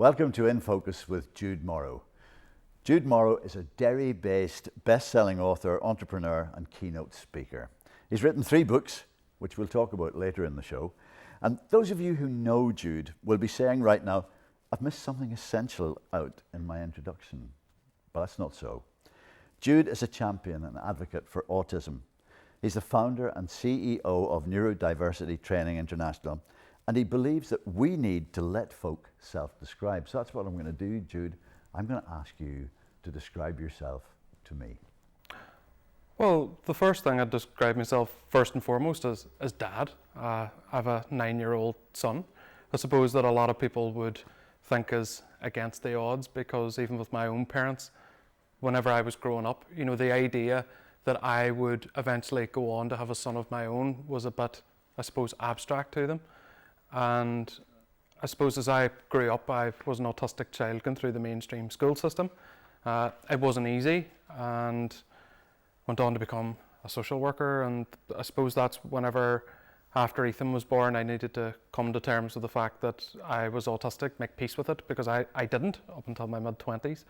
Welcome to In Focus with Jude Morrow. Jude Morrow is a Derry-based best-selling author, entrepreneur and keynote speaker. He's written 3 books, which we'll talk about later in the show. And those of you who know Jude will be saying right now, I've missed something essential out in my introduction. But that's not so. Jude is a champion and advocate for autism. He's the founder and CEO of Neurodiversity Training International, and he believes that we need to let folk self-describe. So that's what I'm going to do, Jude. I'm going to ask you to describe yourself to me. Well, the first thing I'd describe myself first and foremost as dad. I have a 9-year-old son. I suppose that a lot of people would think is against the odds, because even with my own parents, whenever I was growing up, the idea that I would eventually go on to have a son of my own was a bit, I suppose, abstract to them. And I suppose as I grew up, I was an autistic child going through the mainstream school system. It wasn't easy, and went on to become a social worker. And I suppose that's whenever, after Ethan was born, I needed to come to terms with the fact that I was autistic, make peace with it, because I didn't up until my mid-20s.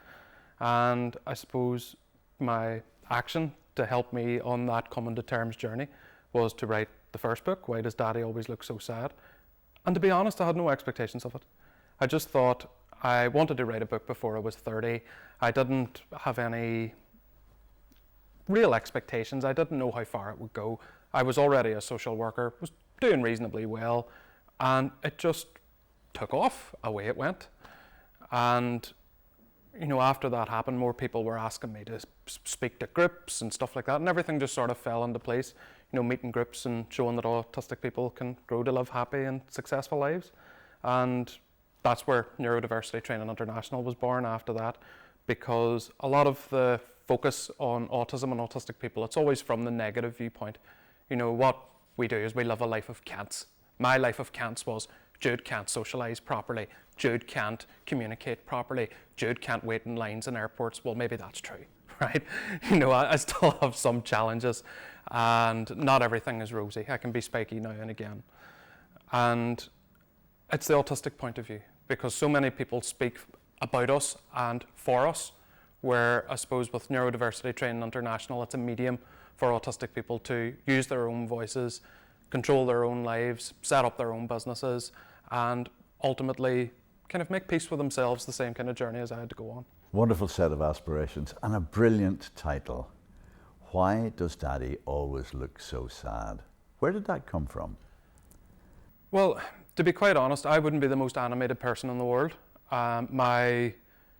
And I suppose my action to help me on that coming to terms journey was to write the first book, Why Does Daddy Always Look So Sad? And to be honest, I had no expectations of it. I just thought I wanted to write a book before I was 30. I didn't have any real expectations. I didn't know how far it would go. I was already a social worker, was doing reasonably well, and it just took off. Away it went. And after that happened, more people were asking me to speak to groups and stuff like that, and everything just sort of fell into place. Meeting groups and showing that autistic people can grow to live happy and successful lives. And that's where Neurodiversity Training International was born after that, because a lot of the focus on autism and autistic people, it's always from the negative viewpoint. What we do is we live a life of can'ts. My life of can'ts was, Jude can't socialise properly, Jude can't communicate properly, Jude can't wait in lines in airports. Well, maybe that's true, right? I still have some challenges, and not everything is rosy. I can be spiky now and again. And it's the autistic point of view, because so many people speak about us and for us, where I suppose with Neurodiversity Training International, it's a medium for autistic people to use their own voices, control their own lives, set up their own businesses, and ultimately kind of make peace with themselves, the same kind of journey as I had to go on. Wonderful set of aspirations and a brilliant title. Why Does Daddy Always Look So Sad? Where did that come from? Well, to be quite honest, I wouldn't be the most animated person in the world.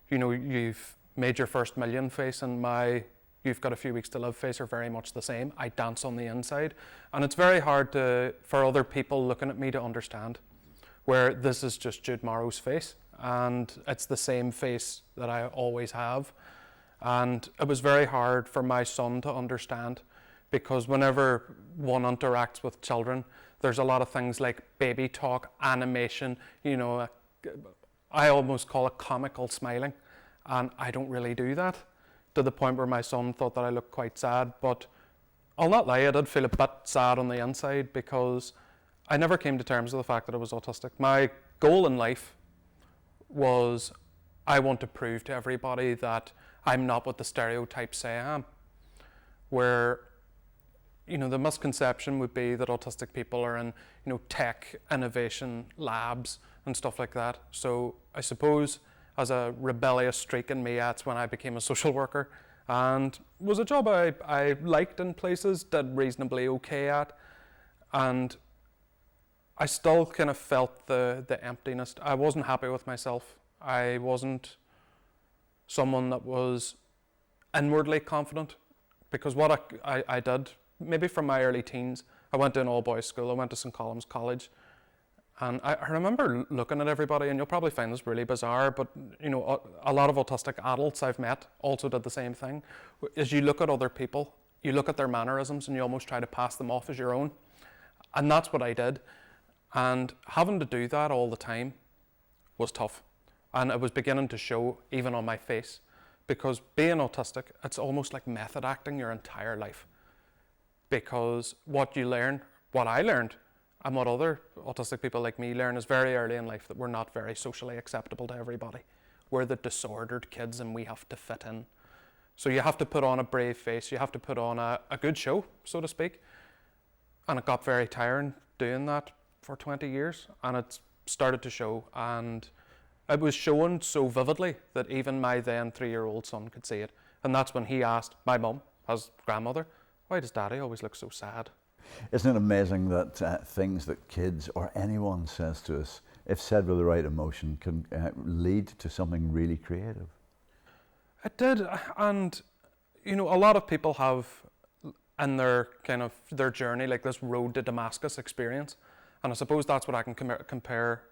You've made your first million face and my you've got a few weeks to live face are very much the same. I dance on the inside, and it's very hard for other people looking at me to understand where this is just Jude Morrow's face, and it's the same face that I always have. And it was very hard for my son to understand, because whenever one interacts with children, there's a lot of things like baby talk, animation, I almost call it comical smiling, and I don't really do that, to the point where my son thought that I looked quite sad. But I'll not lie, I did feel a bit sad on the inside, because I never came to terms with the fact that I was autistic. My goal in life was, I want to prove to everybody that I'm not what the stereotypes say I am. Where, the misconception would be that autistic people are in, tech, innovation, labs and stuff like that. So I suppose as a rebellious streak in me, that's when I became a social worker, and was a job I liked in places, did reasonably okay at, and I still kind of felt the emptiness. I wasn't happy with myself. I wasn't someone that was inwardly confident, because what I did, maybe from my early teens, I went to an all-boys school, I went to St. Columb's College, and I remember looking at everybody, and you'll probably find this really bizarre, but a lot of autistic adults I've met also did the same thing. As you look at other people, you look at their mannerisms and you almost try to pass them off as your own. And that's what I did. And having to do that all the time was tough. And it was beginning to show even on my face, because being autistic, it's almost like method acting your entire life. Because what I learned And what other autistic people like me learn is very early in life that we're not very socially acceptable to everybody. We're the disordered kids and we have to fit in. So you have to put on a brave face, you have to put on a good show, so to speak. And it got very tiring doing that for 20 years, and it started to show, and it was shown so vividly that even my then 3-year-old son could see it. And that's when he asked my mum, as grandmother, why does Daddy always look so sad? Isn't it amazing that things that kids or anyone says to us, if said with the right emotion, can lead to something really creative? It did, and you know, a lot of people have in their kind of their journey like this road to Damascus experience, and I suppose that's what I can compare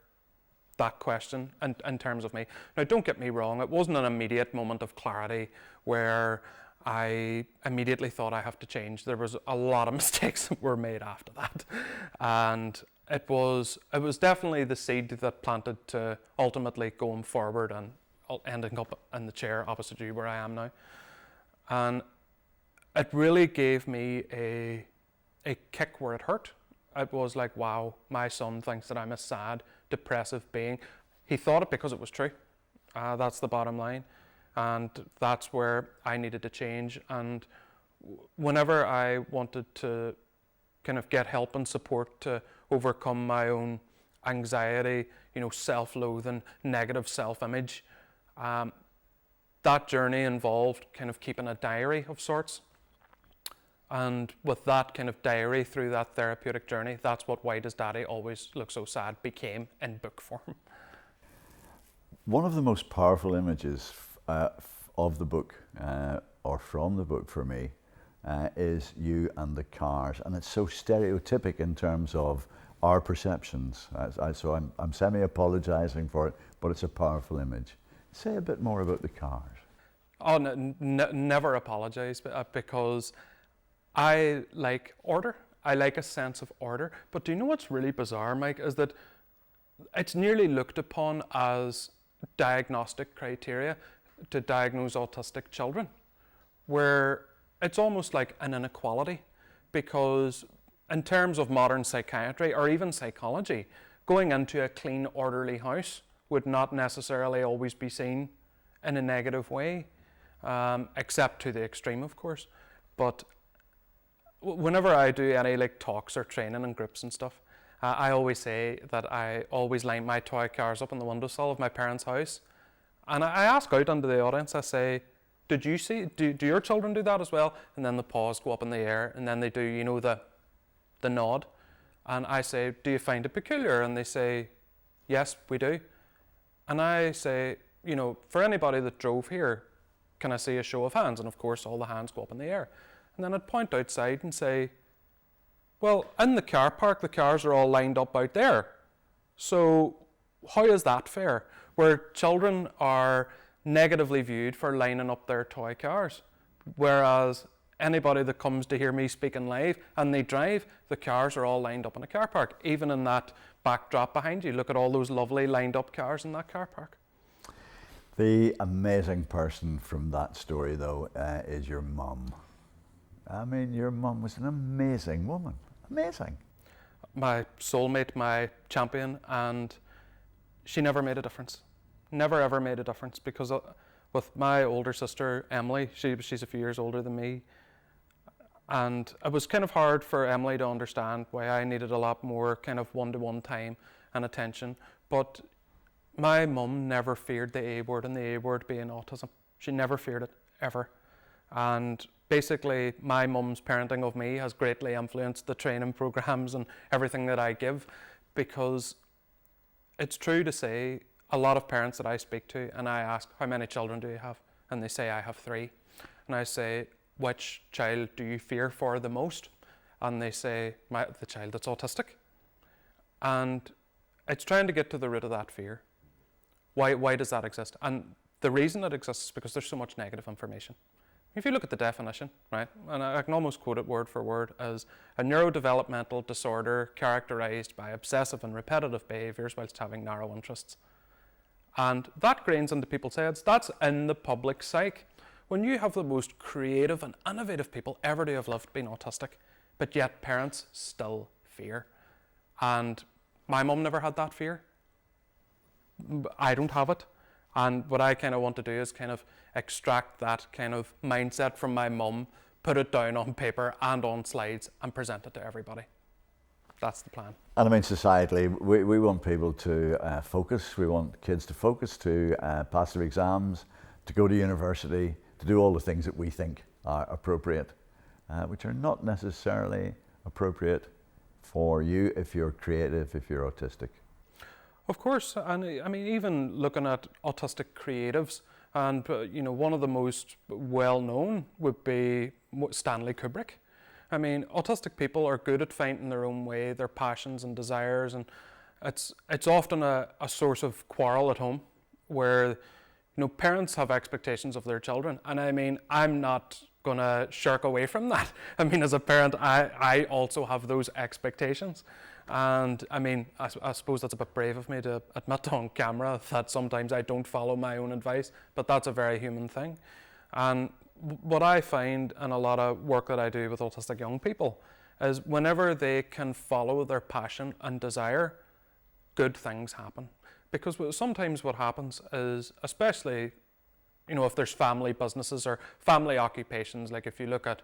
that question in terms of me. Now, don't get me wrong, it wasn't an immediate moment of clarity where I immediately thought I have to change. There was a lot of mistakes that were made after that, and it was definitely the seed that planted to ultimately going forward and ending up in the chair opposite you where I am now. And it really gave me a kick where it hurt. It was like, wow, my son thinks that I'm a sad, depressive being. He thought it because it was true. That's the bottom line. And that's where I needed to change. And whenever I wanted to kind of get help and support to overcome my own anxiety, you know, self-loathing, negative self-image, that journey involved kind of keeping a diary of sorts. And with that kind of diary through that therapeutic journey, that's what Why Does Daddy Always Look So Sad became in book form. One of the most powerful images of the book, or from the book for me, is you and the cars. And it's so stereotypic in terms of our perceptions. So I'm semi-apologizing for it, but it's a powerful image. Say a bit more about the cars. Oh, never apologize, because I like order. I like a sense of order. But do you know what's really bizarre, Mike, is that it's nearly looked upon as diagnostic criteria to diagnose autistic children, where it's almost like an inequality, because in terms of modern psychiatry or even psychology, going into a clean, orderly house would not necessarily always be seen in a negative way, except to the extreme, of course. But whenever I do any like talks or training in groups and stuff, I always say that I always line my toy cars up on the windowsill of my parents' house. And I ask out into the audience, I say, do your children do that as well? And then the paws go up in the air, and then they do, you know, the nod. And I say, do you find it peculiar? And they say, yes, we do. And I say, you know, for anybody that drove here, can I see a show of hands? And of course, all the hands go up in the air. And then I'd point outside and say, well, in the car park, the cars are all lined up out there. So how is that fair? Where children are negatively viewed for lining up their toy cars, whereas anybody that comes to hear me speaking live and they drive, the cars are all lined up in a car park. Even in that backdrop behind you, look at all those lovely lined up cars in that car park. The amazing person from that story, though, is your mum. I mean, your mum was an amazing woman. Amazing. My soulmate, my champion, and she never made a difference. Never ever made a difference, because with my older sister, Emily, she's a few years older than me, and it was kind of hard for Emily to understand why I needed a lot more kind of one-to-one time and attention. But my mum never feared the A word, and the A word being autism. She never feared it, ever. And basically, my mum's parenting of me has greatly influenced the training programs and everything that I give, because it's true to say a lot of parents that I speak to, and I ask, how many children do you have? And they say, I have 3. And I say, which child do you fear for the most? And they say, the child that's autistic. And it's trying to get to the root of that fear. Why does that exist? And the reason it exists is because there's so much negative information. If you look at the definition, right, and I can almost quote it word for word, as a neurodevelopmental disorder characterized by obsessive and repetitive behaviors whilst having narrow interests. And that grains into people's heads. That's in the public psyche. When you have the most creative and innovative people ever to have lived being autistic, but yet parents still fear. And my mum never had that fear. I don't have it. And what I kind of want to do is kind of extract that kind of mindset from my mum, put it down on paper and on slides and present it to everybody. That's the plan. And I mean, societally, we want people to focus. We want kids to focus, to pass their exams, to go to university, to do all the things that we think are appropriate, which are not necessarily appropriate for you if you're creative, if you're autistic. Of course, and I mean, even looking at autistic creatives, and one of the most well-known would be Stanley Kubrick. I mean, autistic people are good at finding their own way, their passions and desires, and it's often a source of quarrel at home, where parents have expectations of their children, and I mean, I'm not gonna shirk away from that. I mean, as a parent, I also have those expectations. And I mean, I suppose that's a bit brave of me to admit on camera that sometimes I don't follow my own advice, but that's a very human thing. And what I find in a lot of work that I do with autistic young people is whenever they can follow their passion and desire, good things happen. Because sometimes what happens is, especially if there's family businesses or family occupations, like if you look at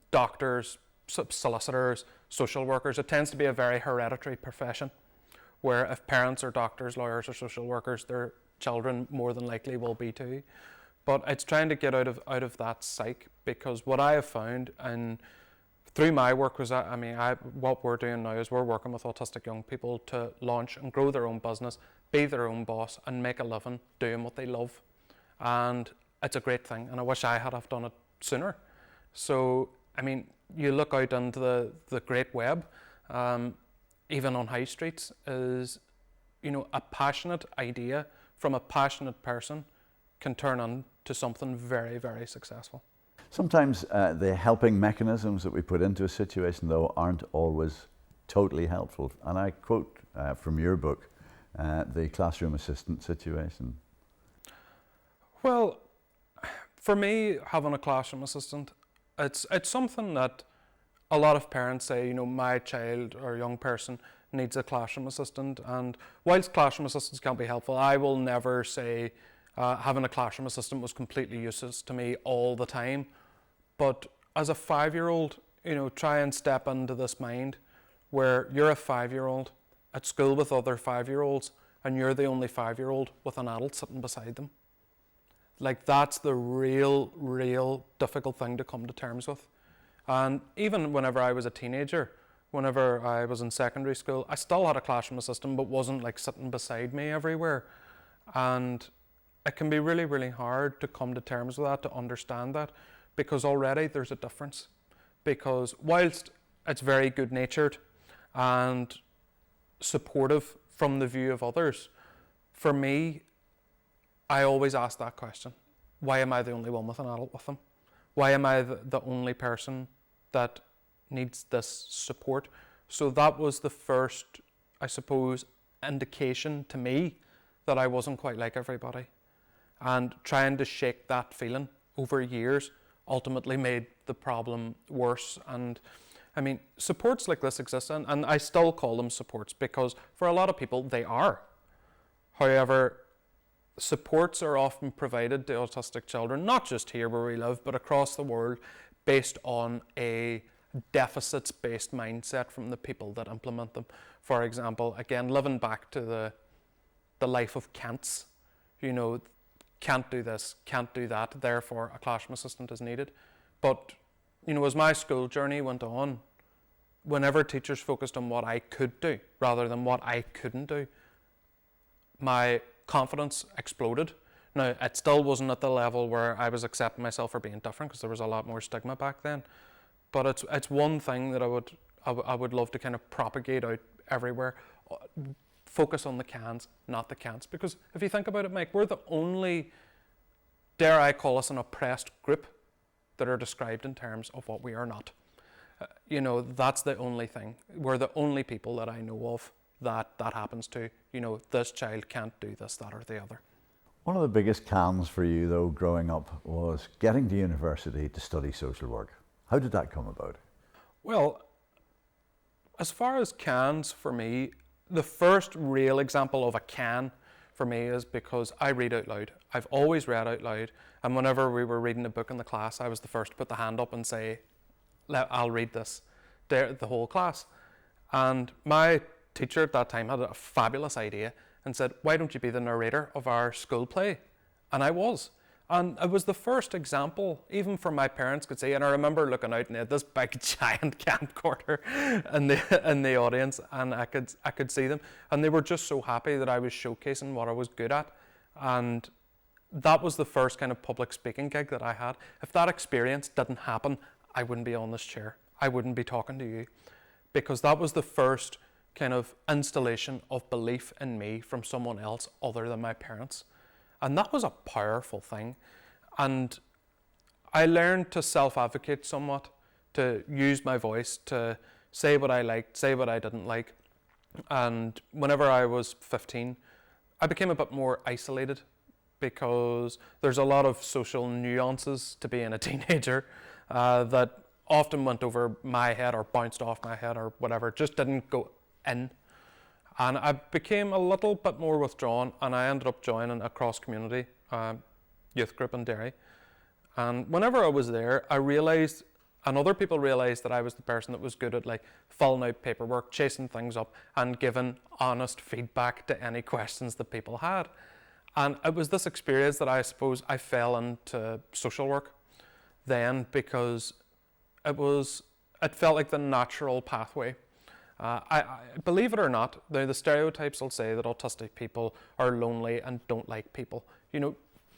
doctors, solicitors, social workers, it tends to be a very hereditary profession, where if parents are doctors, lawyers or social workers, their children more than likely will be too. But it's trying to get out of that psyche, because what I have found, and through my work, was that, what we're doing now is we're working with autistic young people to launch and grow their own business, be their own boss, and make a living doing what they love. And it's a great thing, and I wish I had have done it sooner. So, I mean, you look out into the great web, even on high streets, is, a passionate idea from a passionate person can turn into something very, very successful. Sometimes the helping mechanisms that we put into a situation, though, aren't always totally helpful. And I quote from your book, the classroom assistant situation. Well, for me, having a classroom assistant, it's something that a lot of parents say, my child or young person needs a classroom assistant. And whilst classroom assistants can be helpful, I will never say having a classroom assistant was completely useless to me all the time. But as a 5-year-old, try and step into this mind where you're a 5-year-old at school with other 5-year-olds and you're the only 5-year-old with an adult sitting beside them. Like, that's the real difficult thing to come to terms with. And even whenever I was a teenager, whenever I was in secondary school, I still had a classroom assistant, but wasn't like sitting beside me everywhere. And it can be really, really hard to come to terms with that, to understand that, because already there's a difference. Because whilst it's very good-natured and supportive from the view of others, for me, I always ask that question. Why am I the only one with an adult with them? Why am I the only person that needs this support? So that was the first, I suppose, indication to me that I wasn't quite like everybody. And trying to shake that feeling over years ultimately made the problem worse. And I mean, supports like this exist, and I still call them supports because for a lot of people they are. However, supports are often provided to autistic children, not just here where we live, but across the world, based on a deficits-based mindset from the people that implement them. For example, again, living back to the life of can'ts, can't do this, can't do that, therefore a classroom assistant is needed. But, as my school journey went on, whenever teachers focused on what I could do rather than what I couldn't do, my confidence exploded. Now, it still wasn't at the level where I was accepting myself for being different, because there was a lot more stigma back then. But it's one thing that I would love to kind of propagate out everywhere. Focus on the cans, not the can'ts. Because if you think about it, Mike, we're the only, dare I call us, an oppressed group that are described in terms of what we are not. That's the only thing. We're the only people that I know of that happens to. This child can't do this, that, or the other. One of the biggest cans for you, though, growing up was getting to university to study social work. How did that come about? Well, as far as cans for me, the first real example of a can for me is because I read out loud. I've always read out loud, and whenever we were reading a book in the class, I was the first to put the hand up and say, I'll read this, the whole class. And my teacher at that time had a fabulous idea and said, why don't you be the narrator of our school play? And I was. And it was the first example, even for my parents could see, and I remember looking out and they had this big giant camcorder in the audience, and I could see them, and they were just so happy that I was showcasing what I was good at. And that was the first kind of public speaking gig that I had. If that experience didn't happen, I wouldn't be on this chair. I wouldn't be talking to you, because that was the first kind of installation of belief in me from someone else other than my parents. And that was a powerful thing. And I learned to self-advocate somewhat, to use my voice, to say what I liked, say what I didn't like. And whenever I was 15, I became a bit more isolated, because there's a lot of social nuances to being a teenager that often went over my head or bounced off my head or whatever, just didn't go in. And I became a little bit more withdrawn, and I ended up joining a cross-community youth group in Derry. And whenever I was there, I realised, and other people realised, that I was the person that was good at like filling out paperwork, chasing things up, and giving honest feedback to any questions that people had. And it was this experience that I suppose I fell into social work then, because it felt like the natural pathway. I believe it or not, the stereotypes will say that autistic people are lonely and don't like people. You know,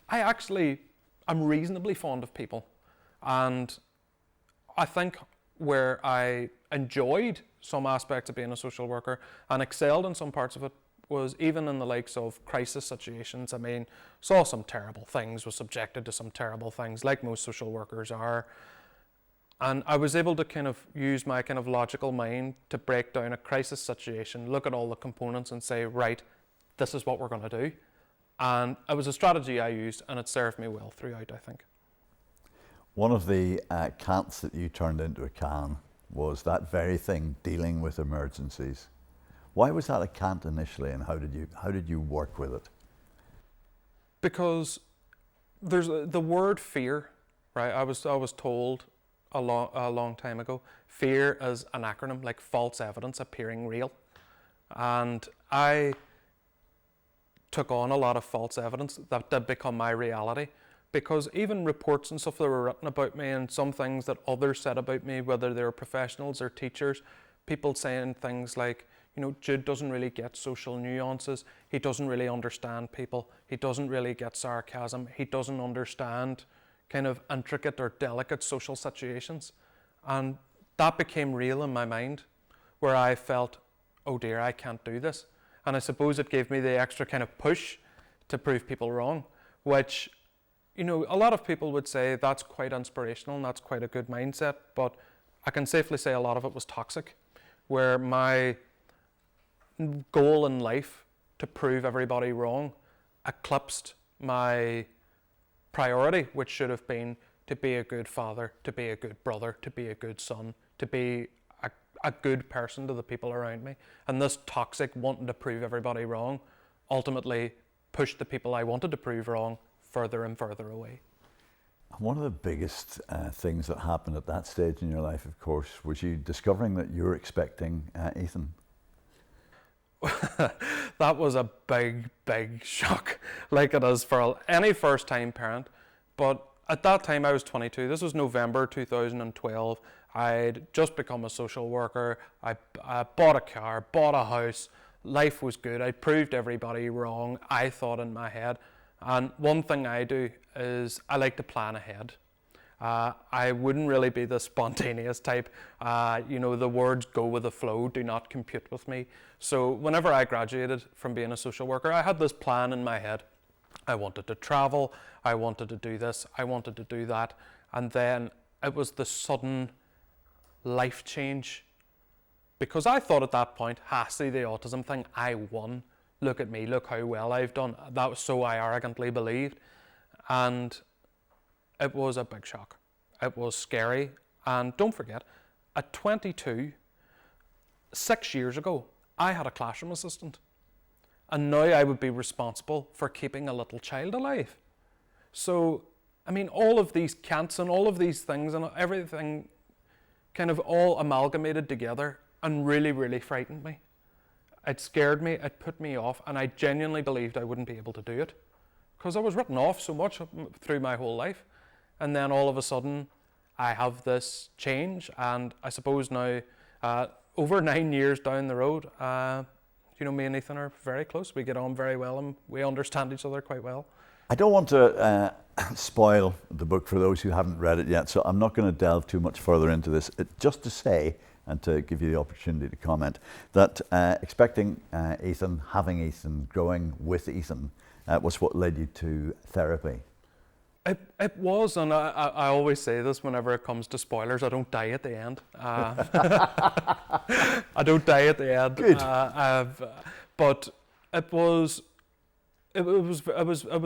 I actually am reasonably fond of people, and I think where I enjoyed some aspects of being a social worker and excelled in some parts of it was even in the likes of crisis situations. I mean, saw some terrible things, was subjected to some terrible things, like most social workers are. And I was able to kind of use my kind of logical mind to break down a crisis situation, look at all the components and say, right, this is what we're going to do. And it was a strategy I used, and it served me well throughout, I think. One of the cants that you turned into a can was that very thing, dealing with emergencies. Why was that a cant initially, and how did you work with it? Because there's the word fear, right? I was told a long time ago, fear is an acronym, like false evidence appearing real. And I took on a lot of false evidence that did become my reality, because even reports and stuff that were written about me, and some things that others said about me, whether they were professionals or teachers, people saying things like, you know, Jude doesn't really get social nuances, he doesn't really understand people, he doesn't really get sarcasm, he doesn't understand kind of intricate or delicate social situations. And that became real in my mind, where I felt, oh dear, I can't do this. And I suppose it gave me the extra kind of push to prove people wrong, which, you know, a lot of people would say that's quite inspirational and that's quite a good mindset, but I can safely say a lot of it was toxic, where my goal in life to prove everybody wrong eclipsed my priority, which should have been to be a good father, to be a good brother, to be a good son, to be a good person to the people around me. And this toxic wanting to prove everybody wrong ultimately pushed the people I wanted to prove wrong further and further away. One of the biggest things that happened at that stage in your life, of course, was you discovering that you were expecting Ethan. That was a big shock, like it is for any first-time parent. But at that time I was 22. This was November 2012. I'd just become a social worker. I bought a car, bought a house. Life was good. I proved everybody wrong, I thought in my head. And one thing I do is I like to plan ahead. I wouldn't really be the spontaneous type. You know, the words go with the flow, do not compute with me. So whenever I graduated from being a social worker, I had this plan in my head. I wanted to travel, I wanted to do this, I wanted to do that. And then it was the sudden life change. Because I thought at that point, see the autism thing, I won. Look at me, look how well I've done. That was so I arrogantly believed. And it was a big shock. It was scary. And don't forget, at 22, 6 years ago, I had a classroom assistant. And now I would be responsible for keeping a little child alive. So, I mean, all of these can'ts and all of these things and everything kind of all amalgamated together and really, really frightened me. It scared me, it put me off, and I genuinely believed I wouldn't be able to do it. Because I was written off so much through my whole life. And then all of a sudden, I have this change, and I suppose now, over 9 years down the road, me and Ethan are very close. We get on very well, and we understand each other quite well. I don't want to spoil the book for those who haven't read it yet, so I'm not going to delve too much further into this. Just to say, and to give you the opportunity to comment, that expecting Ethan, having Ethan, growing with Ethan, was what led you to therapy. It was, and I always say this whenever it comes to spoilers, I don't die at the end. I don't die at the end. Good. But it was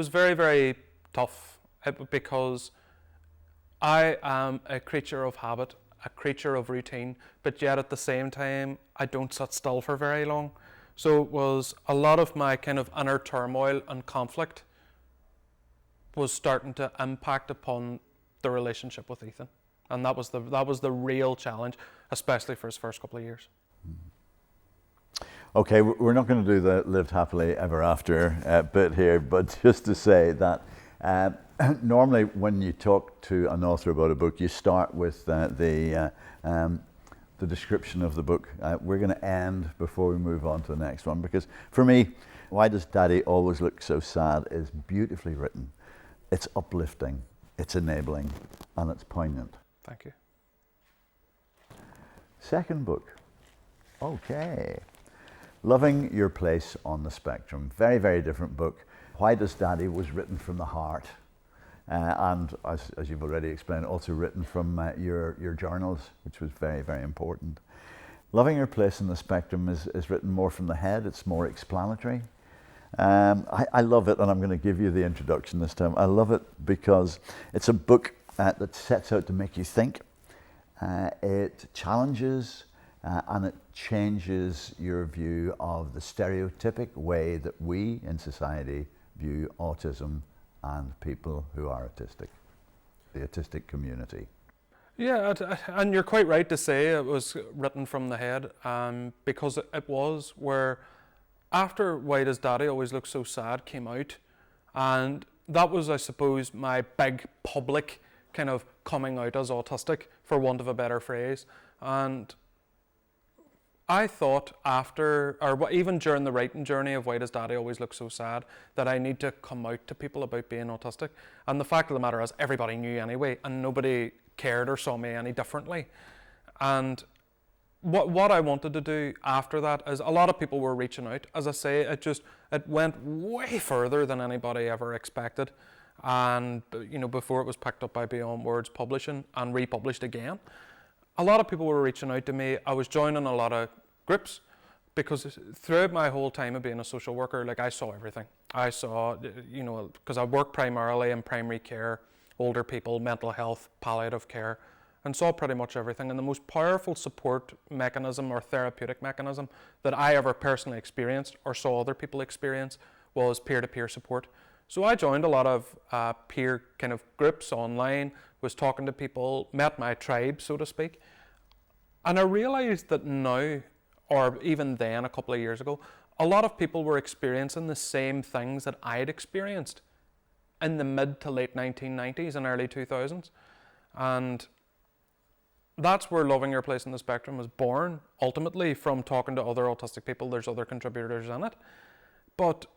very, very tough because I am a creature of habit, a creature of routine, but yet at the same time, I don't sit still for very long. So it was a lot of my kind of inner turmoil and conflict was starting to impact upon the relationship with Ethan. And that was the real challenge, especially for his first couple of years. Okay, we're not going to do the lived happily ever after bit here, but just to say that normally when you talk to an author about a book, you start with the description of the book. We're going to end before we move on to the next one, because for me, Why Does Daddy Always Look So Sad is beautifully written. It's uplifting, it's enabling, and it's poignant. Thank you. Second book. Okay. Loving Your Place on the Spectrum. Very, very different book. Why Does Daddy was written from the heart. And as you've already explained, also written from your journals, which was very, very important. Loving Your Place on the Spectrum is written more from the head. It's more explanatory. I love it, and I'm going to give you the introduction this time. I love it because it's a book that sets out to make you think. It challenges and it changes your view of the stereotypic way that we in society view autism and people who are autistic, the autistic community. Yeah, and you're quite right to say it was written from the head, because it was, where after Why Does Daddy Always Look So Sad came out, and that was, I suppose, my big public kind of coming out as autistic, for want of a better phrase. And I thought after, or even during the writing journey of Why Does Daddy Always Look So Sad, that I need to come out to people about being autistic. And the fact of the matter is, everybody knew anyway, and nobody cared or saw me any differently. And what I wanted to do after that is, a lot of people were reaching out. As I say, it went way further than anybody ever expected. And before it was picked up by Beyond Words Publishing and republished again, a lot of people were reaching out to me. I was joining a lot of groups, because throughout my whole time of being a social worker, like, I saw everything. I saw, because I work primarily in primary care, older people, mental health, palliative care, and saw pretty much everything. And the most powerful support mechanism or therapeutic mechanism that I ever personally experienced or saw other people experience was peer-to-peer support. So I joined a lot of peer kind of groups online, was talking to people, met my tribe, so to speak. And I realized that now, or even then a couple of years ago, a lot of people were experiencing the same things that I'd experienced in the mid to late 1990s and early 2000s. And that's where Loving Your Place in the Spectrum was born, ultimately from talking to other autistic people. There's other contributors in it. But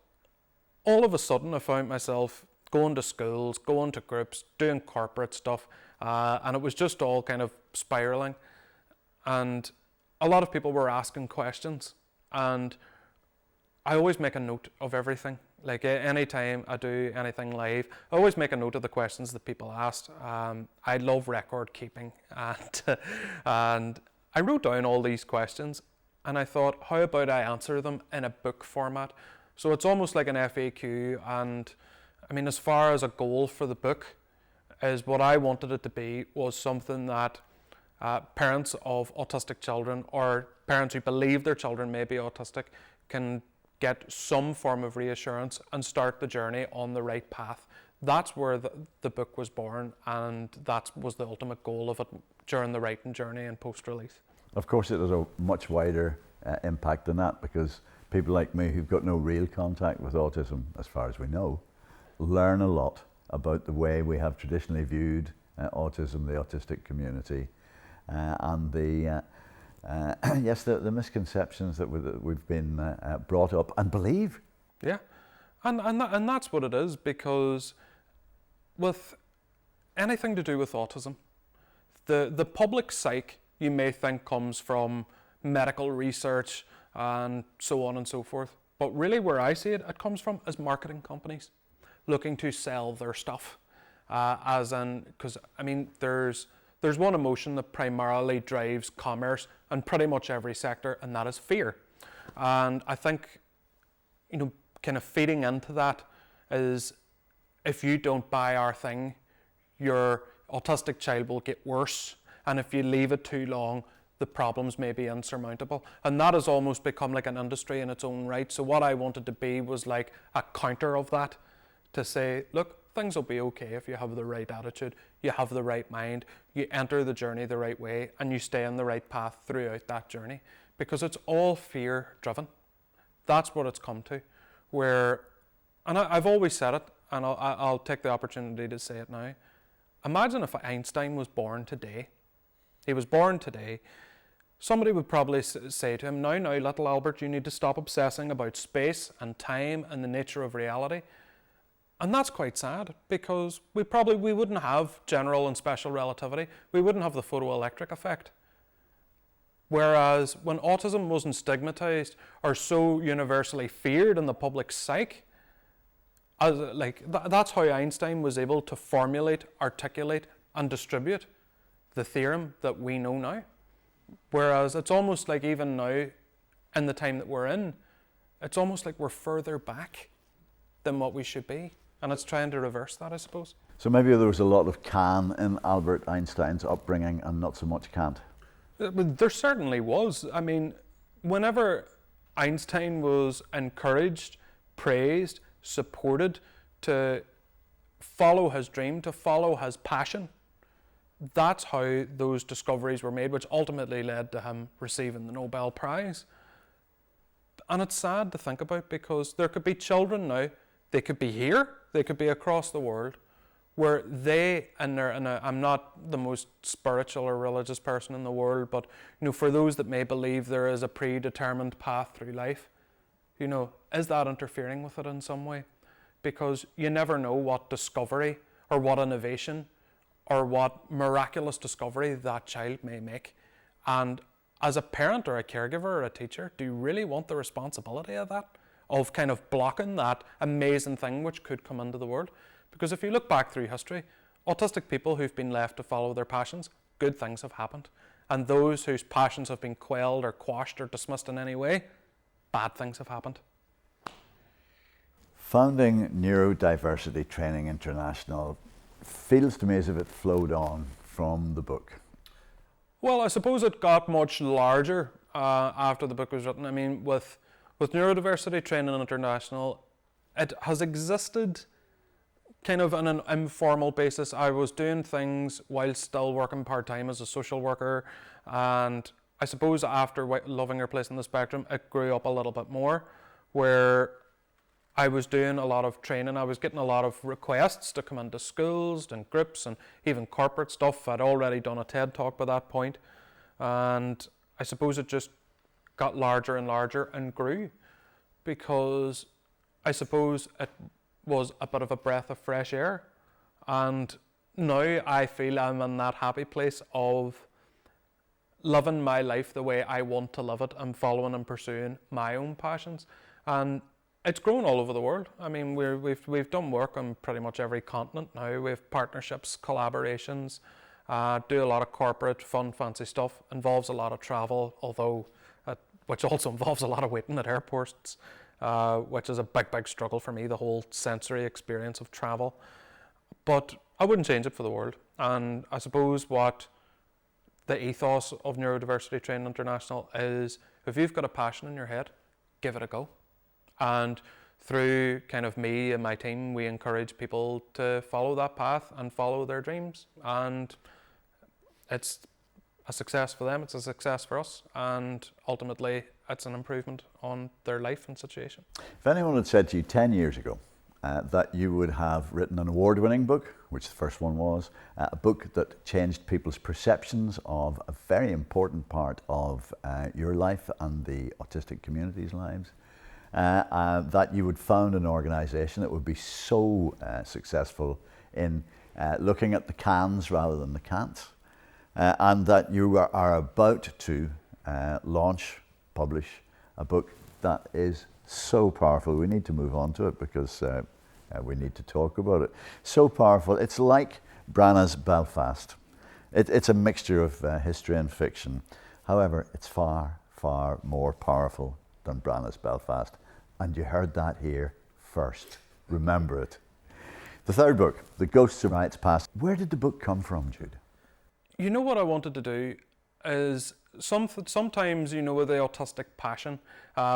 all of a sudden I found myself going to schools, going to groups, doing corporate stuff, and it was just all kind of spiraling. And a lot of people were asking questions, and I always make a note of everything. Like, anytime I do anything live, I always make a note of the questions that people asked. I love record keeping, and I wrote down all these questions, and I thought, how about I answer them in a book format? So it's almost like an FAQ, and I mean, as far as a goal for the book, is what I wanted it to be was something that parents of autistic children or parents who believe their children may be autistic can get some form of reassurance and start the journey on the right path. That's where the book was born, and that was the ultimate goal of it during the writing journey and post-release. Of course, it has a much wider impact than that, because people like me who've got no real contact with autism, as far as we know, learn a lot about the way we have traditionally viewed autism, the autistic community, and the misconceptions that we've been brought up and believe. Yeah, and that's what it is, because with anything to do with autism, the public psyche, you may think, comes from medical research and so on and so forth. But really where I see it, it comes from is marketing companies looking to sell their stuff. Because I mean, there's one emotion that primarily drives commerce in pretty much every sector, and that is fear. And I think, kind of feeding into that is, if you don't buy our thing, your autistic child will get worse, and if you leave it too long, the problems may be insurmountable. And that has almost become like an industry in its own right. So what I wanted to be was like a counter of that, to say, look, things will be okay if you have the right attitude, you have the right mind, you enter the journey the right way, and you stay on the right path throughout that journey, because it's all fear driven. That's what it's come to. And I've always said it, and I'll take the opportunity to say it now. Imagine if Einstein was born today. He was born today. Somebody would probably say to him, now, little Albert, you need to stop obsessing about space and time and the nature of reality. And that's quite sad, because we wouldn't have general and special relativity. We wouldn't have the photoelectric effect. Whereas when autism wasn't stigmatized or so universally feared in the public psyche, that's how Einstein was able to formulate, articulate, and distribute the theorem that we know now. Whereas it's almost like even now, in the time that we're in, it's almost like we're further back than what we should be. And it's trying to reverse that, I suppose. So maybe there was a lot of can in Albert Einstein's upbringing and not so much can't. There certainly was. I mean, whenever Einstein was encouraged, praised, supported to follow his dream, to follow his passion, that's how those discoveries were made, which ultimately led to him receiving the Nobel Prize. And it's sad to think about, because there could be children now, they could be here, they could be across the world, where I'm not the most spiritual or religious person in the world, but for those that may believe there is a predetermined path through life, is that interfering with it in some way? Because you never know what discovery or what innovation or what miraculous discovery that child may make. And as a parent or a caregiver or a teacher, do you really want the responsibility of that? Of kind of blocking that amazing thing which could come into the world? Because if you look back through history, autistic people who've been left to follow their passions, good things have happened. And those whose passions have been quelled or quashed or dismissed in any way, bad things have happened. Founding Neurodiversity Training International feels to me as if it flowed on from the book. Well, I suppose it got much larger after the book was written. I mean, with Neurodiversity Training International, it has existed kind of on an informal basis. I was doing things while still working part-time as a social worker, and I suppose after loving your place on the spectrum, it grew up a little bit more, where I was doing a lot of training. I was getting a lot of requests to come into schools and groups and even corporate stuff. I'd already done a TED talk by that point, and I suppose it just got larger and larger and grew, because I suppose it was a bit of a breath of fresh air. And now I feel I'm in that happy place of living my life the way I want to live it and following and pursuing my own passions. And it's grown all over the world. I mean, we've done work on pretty much every continent now. We have partnerships, collaborations, do a lot of corporate, fun, fancy stuff. Involves a lot of travel, which also involves a lot of waiting at airports, which is a big struggle for me, the whole sensory experience of travel. But I wouldn't change it for the world. And I suppose what the ethos of Neurodiversity Training International is, if you've got a passion in your head, give it a go. And through kind of me and my team, we encourage people to follow that path and follow their dreams. And it's a success for them, it's a success for us, and ultimately it's an improvement on their life and situation. If anyone had said to you 10 years ago that you would have written an award-winning book, which the first one was, a book that changed people's perceptions of a very important part of your life and the autistic community's lives, that you would found an organisation that would be so successful in looking at the cans rather than the can'ts, and that you are about to publish a book that is so powerful. We need to move on to it because we need to talk about it. So powerful. It's like Branagh's Belfast. It's a mixture of history and fiction. However, it's far, far more powerful than Branagh's Belfast. And you heard that here first. Remember it. The third book, The Ghosts of Riots Past. Where did the book come from, Jude? You know what I wanted to do is sometimes, you know, with the autistic passion,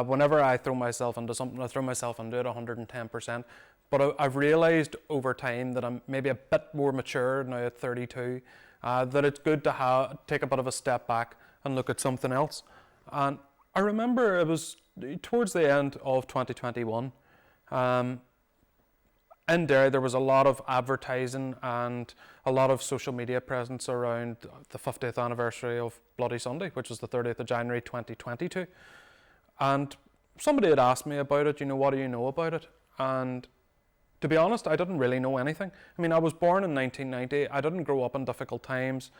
whenever I throw myself into something, I throw myself into it 110%. But I've realised over time that I'm maybe a bit more mature now at 32, that it's good to take a bit of a step back and look at something else. And I remember it was towards the end of 2021. In Derry, there was a lot of advertising and a lot of social media presence around the 50th anniversary of Bloody Sunday, which was the 30th of January 2022. And somebody had asked me about it, you know, what do you know about it? And to be honest, I didn't really know anything. I mean, I was born in 1990, I didn't grow up in difficult times,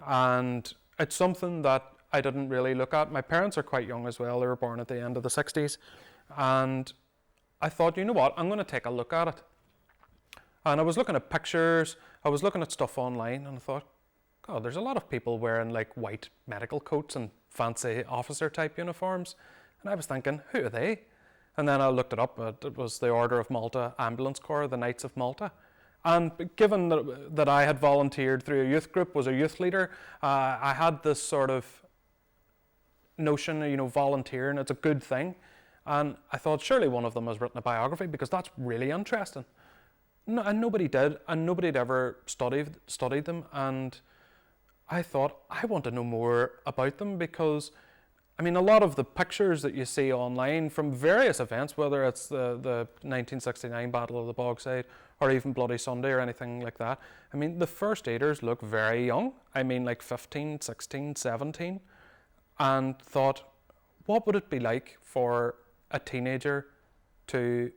and it's something that I didn't really look at. My parents are quite young as well, they were born at the end of the 60s. And I thought, you know what, I'm going to take a look at it. And I was looking at pictures, I was looking at stuff online, and I thought, God, there's a lot of people wearing like white medical coats and fancy officer type uniforms. And I was thinking, who are they? And then I looked it up, it was the Order of Malta Ambulance Corps, the Knights of Malta. And given that I had volunteered through a youth group, was a youth leader, I had this sort of notion, you know, volunteering, it's a good thing. And I thought, surely one of them has written a biography because that's really interesting. No, and nobody did, and nobody had ever studied them. And I thought, I want to know more about them because, I mean, a lot of the pictures that you see online from various events, whether it's the 1969 Battle of the Bogside or even Bloody Sunday or anything like that, I mean, the first aiders look very young. I mean, like 15, 16, 17. And thought, what would it be like for a teenager to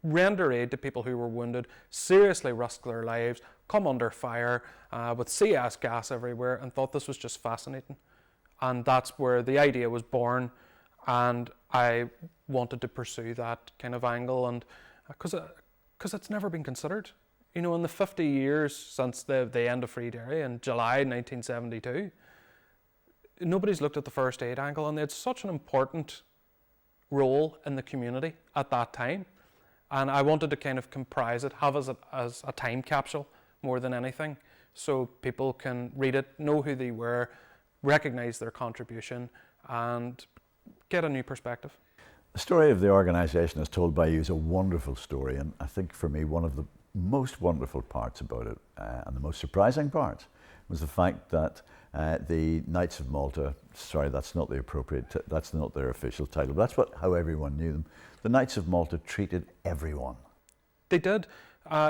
render aid to people who were wounded, seriously risk their lives, come under fire with CS gas everywhere, and thought this was just fascinating. And that's where the idea was born, and I wanted to pursue that kind of angle, and because it's never been considered. You know, in the 50 years since the end of Free Derry in July 1972, nobody's looked at the first aid angle, and they had such an important role in the community at that time. And I wanted to kind of comprise it, have it as a time capsule more than anything, so people can read it, know who they were, recognise their contribution, and get a new perspective. The story of the organisation as told by you is a wonderful story, and I think for me one of the most wonderful parts about it, and the most surprising part, was the fact that the Knights of Malta, sorry, that's not that's not their official title, but that's how everyone knew them. The Knights of Malta treated everyone. They did.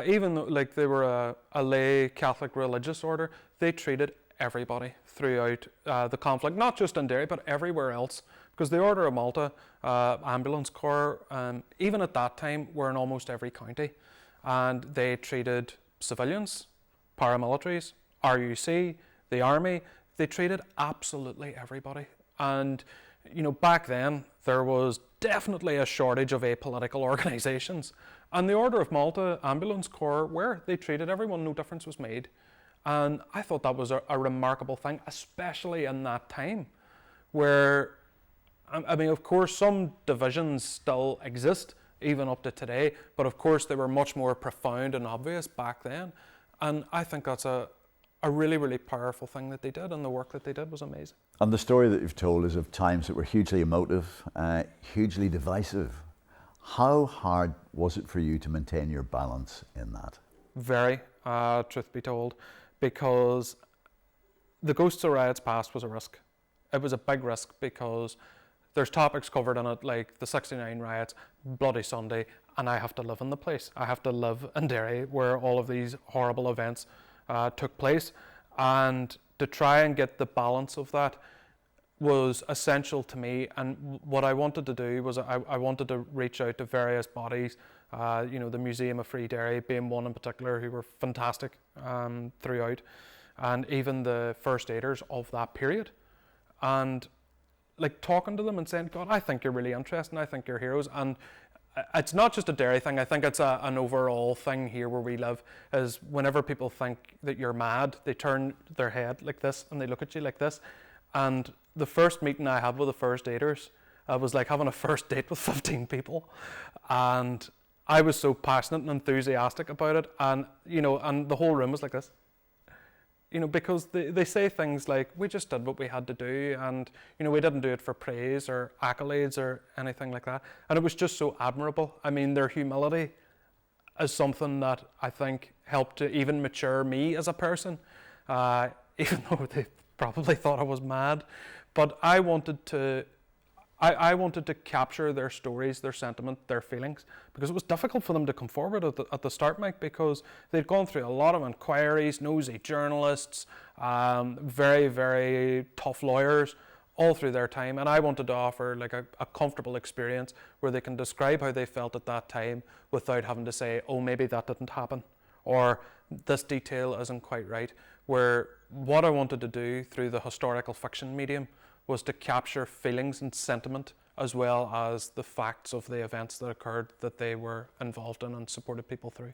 Even though like they were a lay Catholic religious order, they treated everybody throughout the conflict, not just in Derry, but everywhere else. Because the Order of Malta Ambulance Corps, even at that time, were in almost every county. And they treated civilians, paramilitaries, RUC, the army. They treated absolutely everybody. And you know, back then there was definitely a shortage of apolitical organisations, and the Order of Malta Ambulance Corps, where they treated everyone, no difference was made. And I thought that was a remarkable thing, especially in that time, where, I mean, of course, some divisions still exist even up to today, but of course they were much more profound and obvious back then. And I think that's a a really, really powerful thing that they did, and the work that they did was amazing. And the story that you've told is of times that were hugely emotive, hugely divisive. How hard was it for you to maintain your balance in that? Very, truth be told, because the Ghosts of Riots Past was a risk. It was a big risk because there's topics covered in it like the 69 riots, Bloody Sunday, and I have to live in the place. I have to live in Derry where all of these horrible events took place, and to try and get the balance of that was essential to me. And what I wanted to do was I wanted to reach out to various bodies, the Museum of Free Derry being one in particular, who were fantastic throughout, and even the first aiders of that period, and like talking to them and saying, God, I think you're really interesting, I think you're heroes. And it's not just a Derry thing, I think it's an overall thing here where we live, is whenever people think that you're mad, they turn their head like this and they look at you like this. And the first meeting I had with the first aiders was like having a first date with 15 people. And I was so passionate and enthusiastic about it, and and the whole room was like this. Because they say things like, we just did what we had to do, and we didn't do it for praise or accolades or anything like that. And it was just so admirable. I mean, their humility is something that I think helped to even mature me as a person, even though they probably thought I was mad. But I wanted to capture their stories, their sentiment, their feelings, because it was difficult for them to come forward at the start, Mike, because they'd gone through a lot of inquiries, nosy journalists, very, very tough lawyers all through their time. And I wanted to offer like a comfortable experience where they can describe how they felt at that time without having to say, oh, maybe that didn't happen, or this detail isn't quite right. Where what I wanted to do through the historical fiction medium was to capture feelings and sentiment as well as the facts of the events that occurred that they were involved in and supported people through.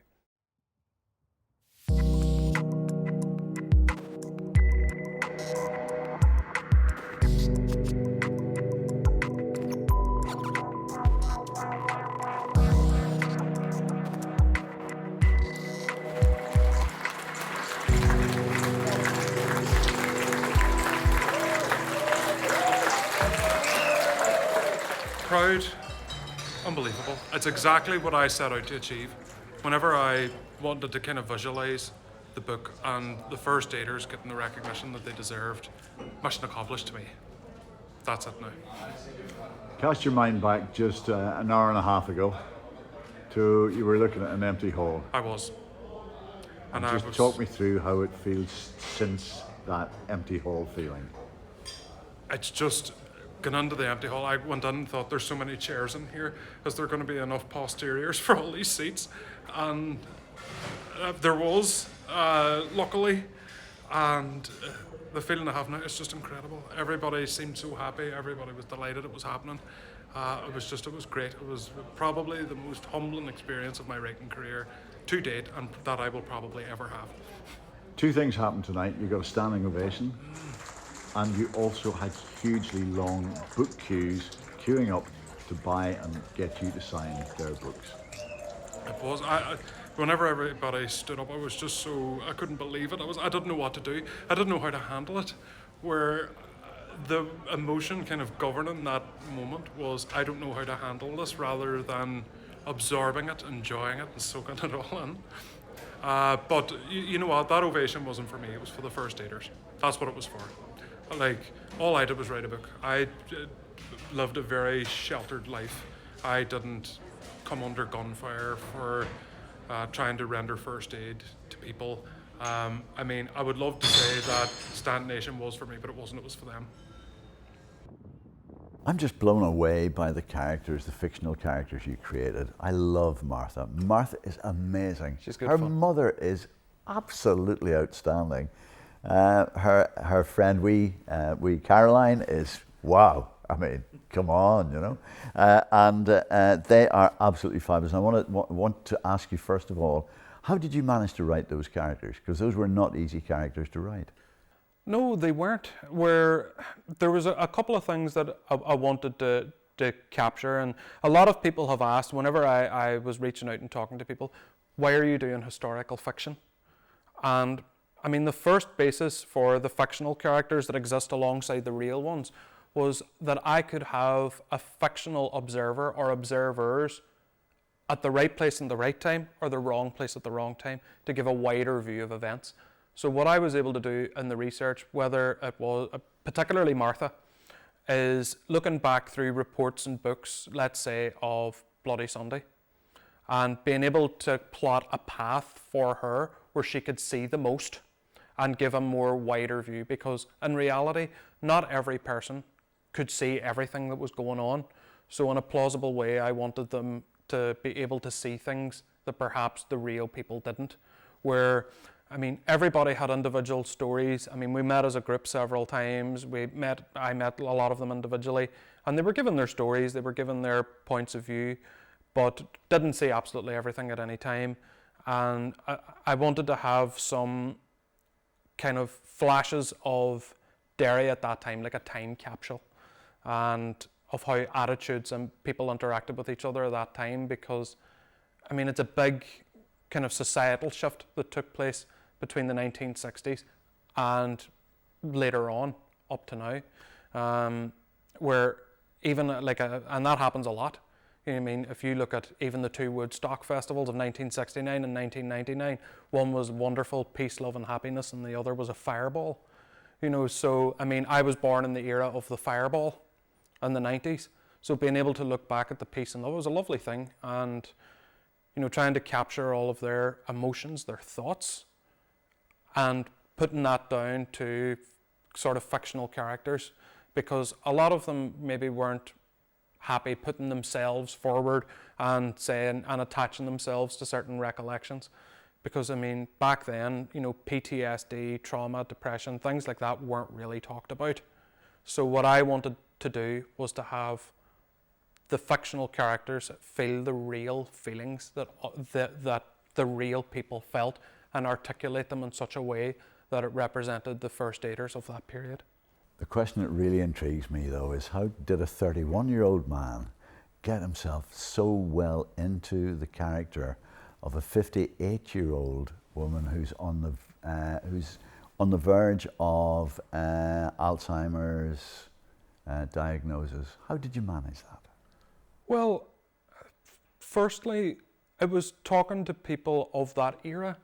Proud, unbelievable. It's exactly what I set out to achieve. Whenever I wanted to kind of visualise the book and the first aiders getting the recognition that they deserved, mission accomplished to me. That's it now. Cast your mind back just an hour and a half ago to you were looking at an empty hall. I was. And just talk me through how it feels since that empty hall feeling. It's just gone into the empty hall. I went in and thought there's so many chairs in here, is there going to be enough posteriors for all these seats? And there was, luckily, and the feeling I have now is just incredible. Everybody seemed so happy, everybody was delighted it was happening. It was great. It was probably the most humbling experience of my writing career to date, and that I will probably ever have. Two things happened tonight. You got a standing ovation, and you also had hugely long book queues queuing up to buy and get you to sign their books. It was. Whenever everybody stood up, I was just so, I couldn't believe it. I didn't know what to do. I didn't know how to handle it. Where the emotion kind of governing that moment was, I don't know how to handle this, rather than absorbing it, enjoying it, and soaking it all in. But you know what? That ovation wasn't for me. It was for the first aiders. That's what it was for. Like, all I did was write a book. I lived a very sheltered life. I didn't come under gunfire for trying to render first aid to people. I mean, I would love to say that Stand Nation was for me, but it wasn't. It was for them. I'm just blown away by the characters, the fictional characters you created. I love Martha. Martha is amazing. She's good Her fun. mother is absolutely outstanding. Her friend, wee Caroline, is wow. I mean, come on, you know. And they are absolutely fabulous. And I want to ask you, first of all, how did you manage to write those characters? Because those were not easy characters to write. No, they weren't. Where there was a couple of things that I wanted to capture, and a lot of people have asked, whenever I was reaching out and talking to people, why are you doing historical fiction? And I mean, the first basis for the fictional characters that exist alongside the real ones was that I could have a fictional observer or observers at the right place in the right time or the wrong place at the wrong time to give a wider view of events. So what I was able to do in the research, whether it was particularly Martha, is looking back through reports and books, let's say, of Bloody Sunday, and being able to plot a path for her where she could see the most and give a more wider view, because in reality, not every person could see everything that was going on. So in a plausible way, I wanted them to be able to see things that perhaps the real people didn't. Where, I mean, everybody had individual stories. I mean, we met as a group several times. I met a lot of them individually, and they were given their stories, they were given their points of view, but didn't see absolutely everything at any time. And I wanted to have some kind of flashes of Derry at that time, like a time capsule, and of how attitudes and people interacted with each other at that time, because, I mean, it's a big kind of societal shift that took place between the 1960s and later on up to now, where even like, and that happens a lot. You know what I mean? If you look at even the two Woodstock festivals of 1969 and 1999, one was wonderful, peace, love and happiness, and the other was a fireball. You know, so, I mean, I was born in the era of the fireball in the 90s, so being able to look back at the peace and love was a lovely thing, and, you know, trying to capture all of their emotions, their thoughts, and putting that down to sort of fictional characters, because a lot of them maybe weren't happy putting themselves forward and saying and attaching themselves to certain recollections, because, I mean, back then, you know, PTSD, trauma, depression, things like that weren't really talked about. So what I wanted to do was to have the fictional characters feel the real feelings that the real people felt, and articulate them in such a way that it represented the first aiders of that period. The question that really intrigues me, though, is how did a 31-year-old man get himself so well into the character of a 58-year-old woman who's on the verge of Alzheimer's diagnosis? How did you manage that? Well, firstly, it was talking to people of that era,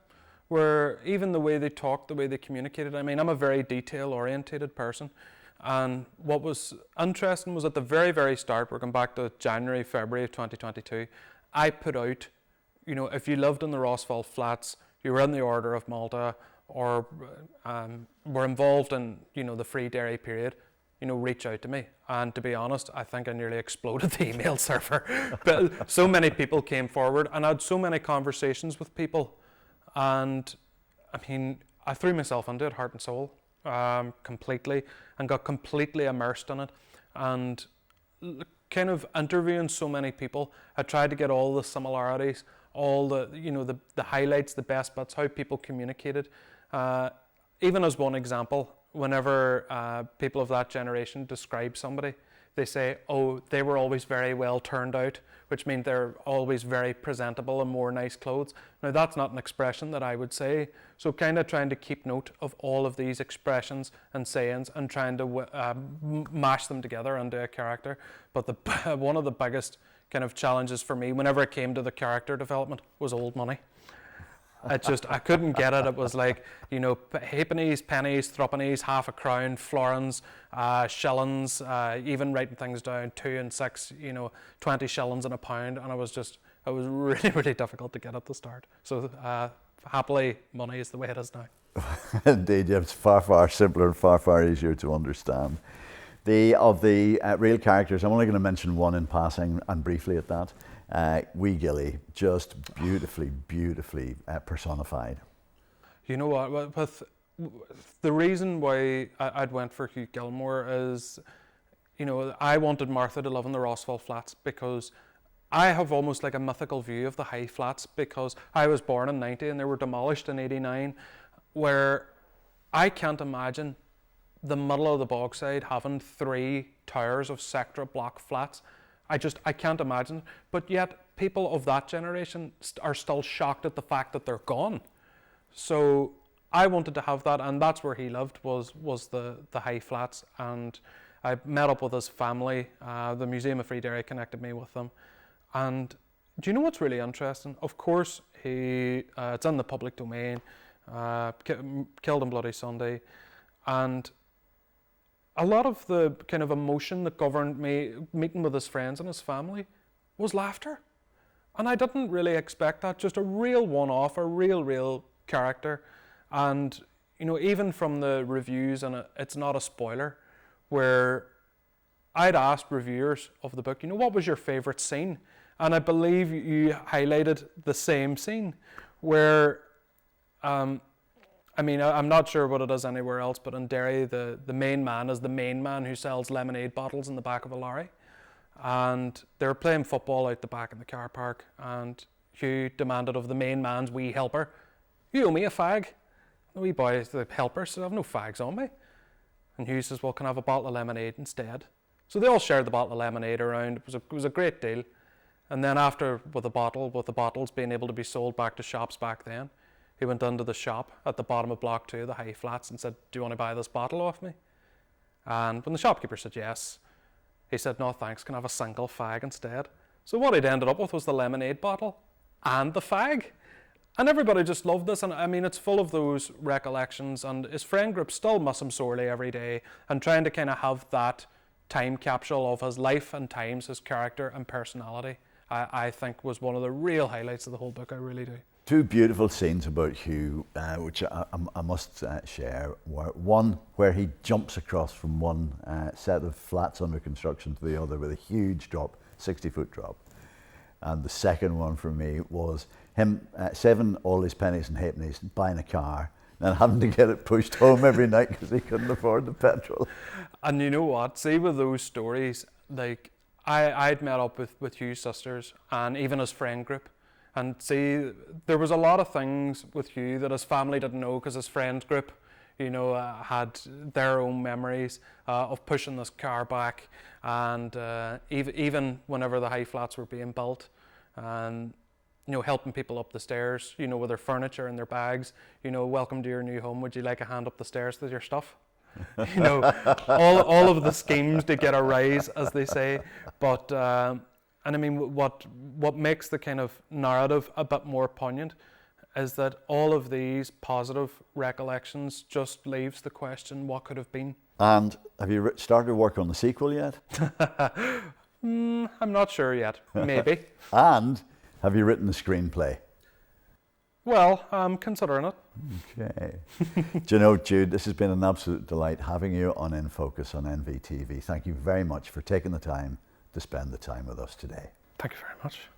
where even the way they talked, the way they communicated. I mean, I'm a very detail-orientated person, and what was interesting was at the very, very start, we're going back to January, February of 2022, I put out, you know, if you lived in the Rossville Flats, you were in the Order of Malta, or were involved in, you know, the free dairy period, you know, reach out to me. And to be honest, I think I nearly exploded the email server. But so many people came forward, and I had so many conversations with people. And I mean, I threw myself into it, heart and soul, completely, and got completely immersed in it. And kind of interviewing so many people, I tried to get all the similarities, all the, you know, the highlights, the best bits, how people communicated. Even as one example, whenever people of that generation describe somebody, they say, oh, they were always very well turned out, which means they're always very presentable and wore nice clothes. Now, that's not an expression that I would say. So kind of trying to keep note of all of these expressions and sayings and trying to mash them together into a character. But one of the biggest kind of challenges for me whenever it came to the character development was old money. It just, I couldn't get it. It was like, you know, halfpennies, pennies, threepennies, half a crown, florins, shillings, even writing things down, 2 and 6, you know, 20 shillings and a pound. And it was really, really difficult to get at the start. So happily, money is the way it is now. Indeed, it's far, far simpler and far, far easier to understand. Of the real characters, I'm only going to mention one in passing and briefly at that. Wee Gilly, just beautifully, beautifully personified. You know what, with the reason why I'd went for Hugh Gilmore is, you know, I wanted Martha to live in the Rossville Flats because I have almost like a mythical view of the high flats, because I was born in 90 and they were demolished in 89, where I can't imagine the middle of the Bogside having 3 towers of sector block flats. I can't imagine, but yet people of that generation are still shocked at the fact that they're gone. So I wanted to have that, and that's where he lived, was the high flats. And I met up with his family. The Museum of Free Dairy connected me with them. And do you know what's really interesting? Of course, it's in the public domain, killed on Bloody Sunday. And a lot of the kind of emotion that governed me meeting with his friends and his family was laughter. And I didn't really expect that, just a real one-off, a real character. And, even from the reviews, and it's not a spoiler, where I'd asked reviewers of the book, what was your favourite scene? And I believe you highlighted the same scene where, I'm not sure what it is anywhere else, but in Derry, the main man is the main man who sells lemonade bottles in the back of a lorry. And they were playing football out the back in the car park, and Hugh demanded of the main man's wee helper, "You owe me a fag." The wee boy, the helper, said, "I have no fags on me." And Hugh says, "Well, can I have a bottle of lemonade instead?" So they all shared the bottle of lemonade around. It was a great deal. And then after, with the bottles being able to be sold back to shops back then, he went into the shop at the bottom of Block 2, the high flats, and said, "Do you want to buy this bottle off me?" And when the shopkeeper said yes, he said, "No thanks, can I have a single fag instead?" So what he'd ended up with was the lemonade bottle and the fag. And everybody just loved this. And it's full of those recollections, and his friend group still miss him sorely every day, and trying to kind of have that time capsule of his life and times, his character and personality, I think was one of the real highlights of the whole book. I really do. Two beautiful scenes about Hugh, which I must share. One where he jumps across from one set of flats under construction to the other with a huge drop, 60-foot drop. And the second one for me was him saving all his pennies and halfpennies and buying a car and having to get it pushed home every night because he couldn't afford the petrol. And you know what? See, with those stories, like I'd met up with Hugh's sisters and even his friend group. And see, there was a lot of things with Hugh that his family didn't know, because his friend group, had their own memories of pushing this car back, and even whenever the high flats were being built, and helping people up the stairs, with their furniture and their bags. Welcome to your new home. Would you like a hand up the stairs with your stuff? all of the schemes to get a rise, as they say, but. And what makes the kind of narrative a bit more poignant is that all of these positive recollections just leaves the question, what could have been? And have you started work on the sequel yet? I'm not sure yet, maybe. And have you written the screenplay? Well, I'm considering it. Okay. Do you know, Jude, this has been an absolute delight having you on In Focus on NvTv. Thank you very much for taking the time to spend the time with us today. Thank you very much.